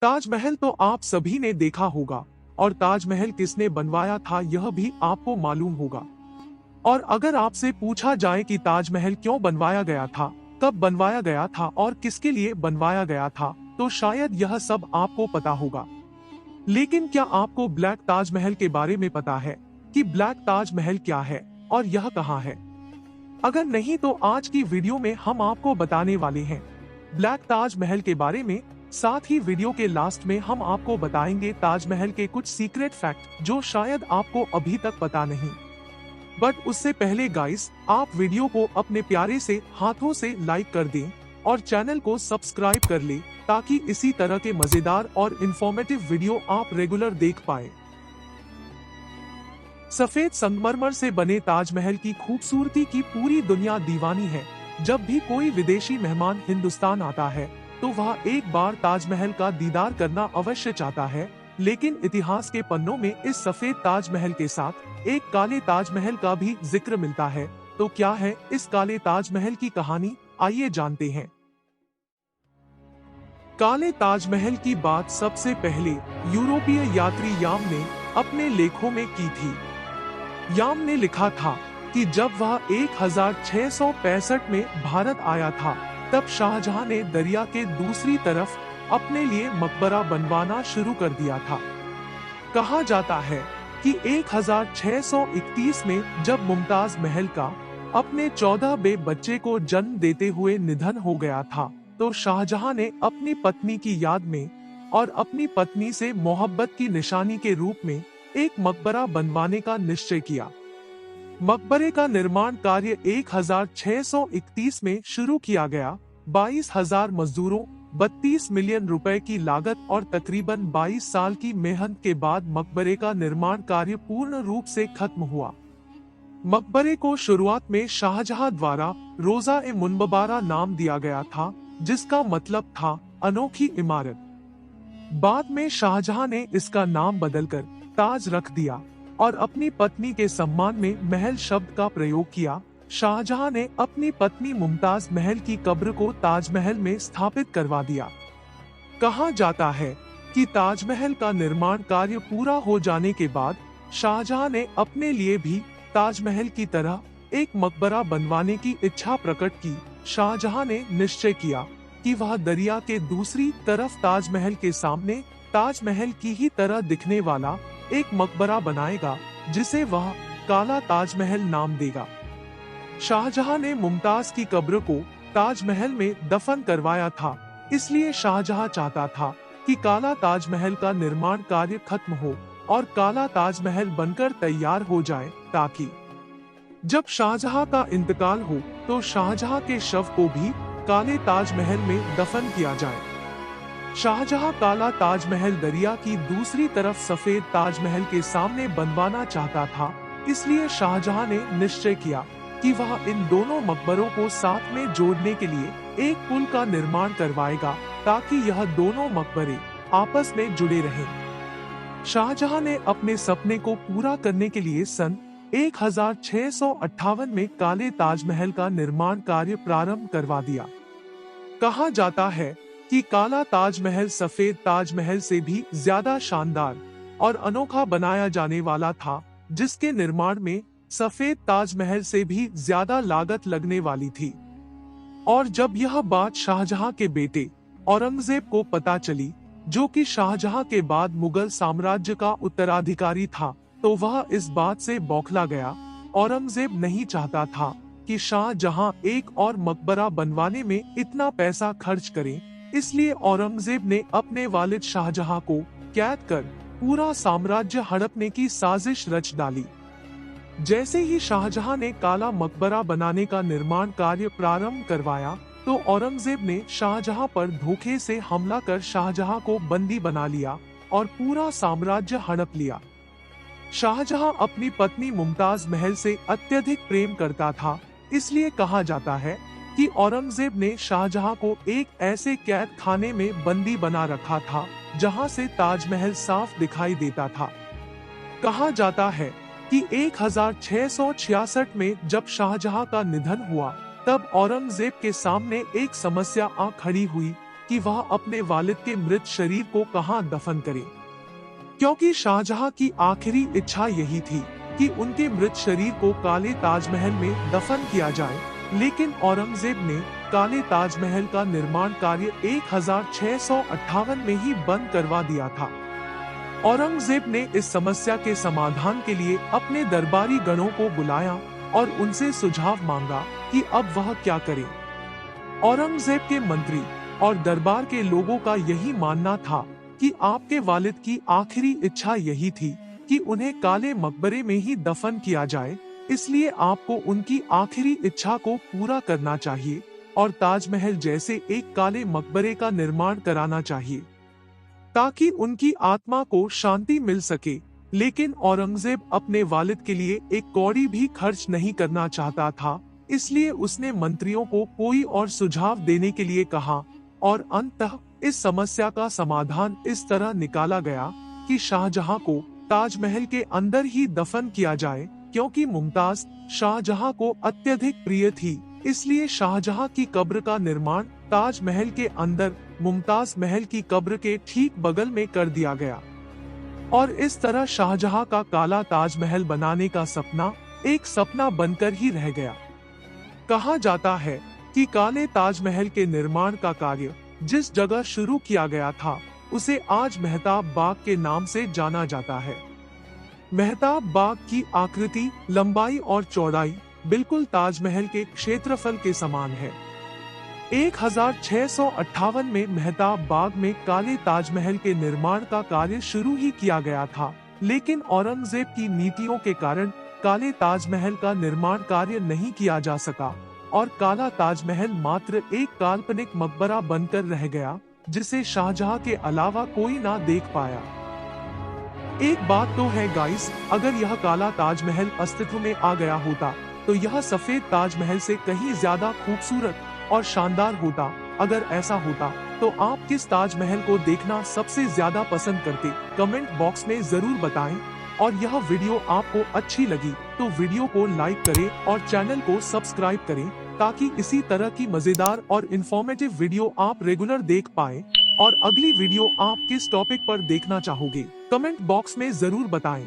ताजमहल तो आप सभी ने देखा होगा और ताजमहल किसने बनवाया था यह भी आपको मालूम होगा। और अगर आपसे पूछा जाए कि ताजमहल क्यों बनवाया गया था, कब बनवाया गया था और किसके लिए बनवाया गया था, तो शायद यह सब आपको पता होगा। लेकिन क्या आपको ब्लैक ताजमहल के बारे में पता है कि ब्लैक ताजमहल क्या है और यह कहाँ है? अगर नहीं तो आज की वीडियो में हम आपको बताने वाले हैं ब्लैक ताजमहल के बारे में। साथ ही वीडियो के लास्ट में हम आपको बताएंगे ताजमहल के कुछ सीक्रेट फैक्ट जो शायद आपको अभी तक पता नहीं। बट उससे पहले गाइस, आप वीडियो को अपने प्यारे से हाथों से लाइक कर दें और चैनल को सब्सक्राइब कर ले ताकि इसी तरह के मजेदार और इंफॉर्मेटिव वीडियो आप रेगुलर देख पाए। सफेद संगमरमर से बने ताजमहल की खूबसूरती की पूरी दुनिया दीवानी है। जब भी कोई विदेशी मेहमान हिंदुस्तान आता है तो वह एक बार ताजमहल का दीदार करना अवश्य चाहता है। लेकिन इतिहास के पन्नों में इस सफेद ताजमहल के साथ एक काले ताजमहल का भी जिक्र मिलता है। तो क्या है इस काले ताजमहल की कहानी, आइए जानते हैं। काले ताजमहल की बात सबसे पहले यूरोपीय यात्री याम ने अपने लेखों में की थी। याम ने लिखा था कि जब वह 1665 में भारत आया था तब शाहजहां ने दरिया के दूसरी तरफ अपने लिए मकबरा बनवाना शुरू कर दिया था। कहा जाता है कि 1631 में जब मुमताज महल का अपने 14वें बच्चे को जन्म देते हुए निधन हो गया था तो शाहजहां ने अपनी पत्नी की याद में और अपनी पत्नी से मोहब्बत की निशानी के रूप में एक मकबरा बनवाने का निश्चय किया। मकबरे का निर्माण कार्य 1631 में शुरू किया गया। 22,000 मजदूरों, 32 मिलियन रुपए की लागत और तकरीबन 22 साल की मेहनत के बाद मकबरे का निर्माण कार्य पूर्ण रूप से खत्म हुआ। मकबरे को शुरुआत में शाहजहां द्वारा रोजा ए मुनव्वरा नाम दिया गया था, जिसका मतलब था अनोखी इमारत। बाद में शाहजहां ने इसका नाम बदलकर ताज रख दिया और अपनी पत्नी के सम्मान में महल शब्द का प्रयोग किया। शाहजहां ने अपनी पत्नी मुमताज महल की कब्र को ताजमहल में स्थापित करवा दिया। कहा जाता है कि ताजमहल का निर्माण कार्य पूरा हो जाने के बाद शाहजहां ने अपने लिए भी ताजमहल की तरह एक मकबरा बनवाने की इच्छा प्रकट की। शाहजहां ने निश्चय किया कि वह दरिया के दूसरी तरफ ताजमहल के सामने ताजमहल की ही तरह दिखने वाला एक मकबरा बनाएगा, जिसे वह काला ताजमहल नाम देगा। शाहजहां ने मुमताज की कब्र को ताजमहल में दफन करवाया था, इसलिए शाहजहां चाहता था कि काला ताजमहल का निर्माण कार्य खत्म हो और काला ताजमहल बनकर तैयार हो जाए, ताकि जब शाहजहां का इंतकाल हो तो शाहजहां के शव को भी काले ताजमहल में दफन किया जाए। शाहजहां काला ताजमहल दरिया की दूसरी तरफ सफेद ताजमहल के सामने बनवाना चाहता था, इसलिए शाहजहां ने निश्चय किया कि वह इन दोनों मकबरों को साथ में जोड़ने के लिए एक पुल का निर्माण करवाएगा, ताकि यह दोनों मकबरे आपस में जुड़े रहें। शाहजहां ने अपने सपने को पूरा करने के लिए सन 1658 में काले ताजमहल का निर्माण कार्य प्रारंभ करवा दिया। कहा जाता है कि काला ताजमहल सफेद ताजमहल से भी ज्यादा शानदार और अनोखा बनाया जाने वाला था, जिसके निर्माण में सफेद ताजमहल से भी ज्यादा लागत लगने वाली थी। और जब यह बात शाहजहां के बेटे औरंगजेब को पता चली, जो कि शाहजहां के बाद मुगल साम्राज्य का उत्तराधिकारी था, तो वह इस बात से बौखला गया। औरंगजेब नहीं चाहता था कि शाहजहां एक और मकबरा बनवाने में इतना पैसा खर्च करे, इसलिए औरंगजेब ने अपने वालिद शाहजहां को कैद कर पूरा साम्राज्य हड़पने की साजिश रच डाली। जैसे ही शाहजहां ने काला मकबरा बनाने का निर्माण कार्य प्रारंभ करवाया, तो औरंगजेब ने शाहजहां पर धोखे से हमला कर शाहजहां को बंदी बना लिया और पूरा साम्राज्य हड़प लिया। शाहजहां अपनी पत्नी मुमताज महल से अत्यधिक प्रेम करता था, इसलिए कहा जाता है कि औरंगजेब ने शाहजहां को एक ऐसे कैद खाने में बंदी बना रखा था जहां से ताजमहल साफ दिखाई देता था। कहा जाता है कि 1666 में जब शाहजहां का निधन हुआ, तब औरंगजेब के सामने एक समस्या आ खड़ी हुई कि वह अपने वालिद के मृत शरीर को कहां दफन करे, क्योंकि शाहजहां की आखिरी इच्छा यही थी कि उनके मृत शरीर को काले ताजमहल में दफन किया जाए। लेकिन औरंगजेब ने काले ताजमहल का निर्माण कार्य 1658 में ही बंद करवा दिया था। औरंगजेब ने इस समस्या के समाधान के लिए अपने दरबारी गणों को बुलाया और उनसे सुझाव मांगा कि अब वह क्या करे। औरंगजेब के मंत्री और दरबार के लोगों का यही मानना था कि आपके वालिद की आखिरी इच्छा यही थी कि उन्हें काले मकबरे में ही दफन किया जाए, इसलिए आपको उनकी आखिरी इच्छा को पूरा करना चाहिए और ताजमहल जैसे एक काले मकबरे का निर्माण कराना चाहिए ताकि उनकी आत्मा को शांति मिल सके। लेकिन औरंगजेब अपने वालिद के लिए एक कौड़ी भी खर्च नहीं करना चाहता था, इसलिए उसने मंत्रियों को कोई और सुझाव देने के लिए कहा और अंततः इस समस्या का समाधान इस तरह निकाला गया कि शाहजहां को ताजमहल के अंदर ही दफन किया जाए, क्योंकि मुमताज शाहजहां को अत्यधिक प्रिय थी। इसलिए शाहजहां की कब्र का निर्माण ताजमहल के अंदर मुमताज महल की कब्र के ठीक बगल में कर दिया गया और इस तरह शाहजहां का काला ताजमहल बनाने का सपना एक सपना बनकर ही रह गया। कहा जाता है कि काले ताजमहल के निर्माण का कार्य जिस जगह शुरू किया गया था उसे आज मेहताब बाग के नाम से जाना जाता है। मेहताब बाग की आकृति, लंबाई और चौड़ाई बिल्कुल ताजमहल के क्षेत्रफल के समान है। 1658 में मेहताब बाग में काले ताजमहल के निर्माण का कार्य शुरू ही किया गया था, लेकिन औरंगजेब की नीतियों के कारण काले ताजमहल का निर्माण कार्य नहीं किया जा सका और काला ताजमहल मात्र एक काल्पनिक मकबरा बनकर रह गया, जिसे शाहजहां के अलावा कोई ना देख पाया। एक बात तो है गाइस, अगर यह काला ताजमहल अस्तित्व में आ गया होता तो यह सफेद ताजमहल से कहीं ज्यादा खूबसूरत और शानदार होता। अगर ऐसा होता तो आप किस ताजमहल को देखना सबसे ज्यादा पसंद करते, कमेंट बॉक्स में जरूर बताएं। और यह वीडियो आपको अच्छी लगी तो वीडियो को लाइक करें और चैनल को सब्सक्राइब करें ताकि इसी तरह की मजेदार और इंफॉर्मेटिव वीडियो आप रेगुलर देख पाएं। और अगली वीडियो आप किस टॉपिक पर देखना चाहोगे, कमेंट बॉक्स में जरूर बताएं।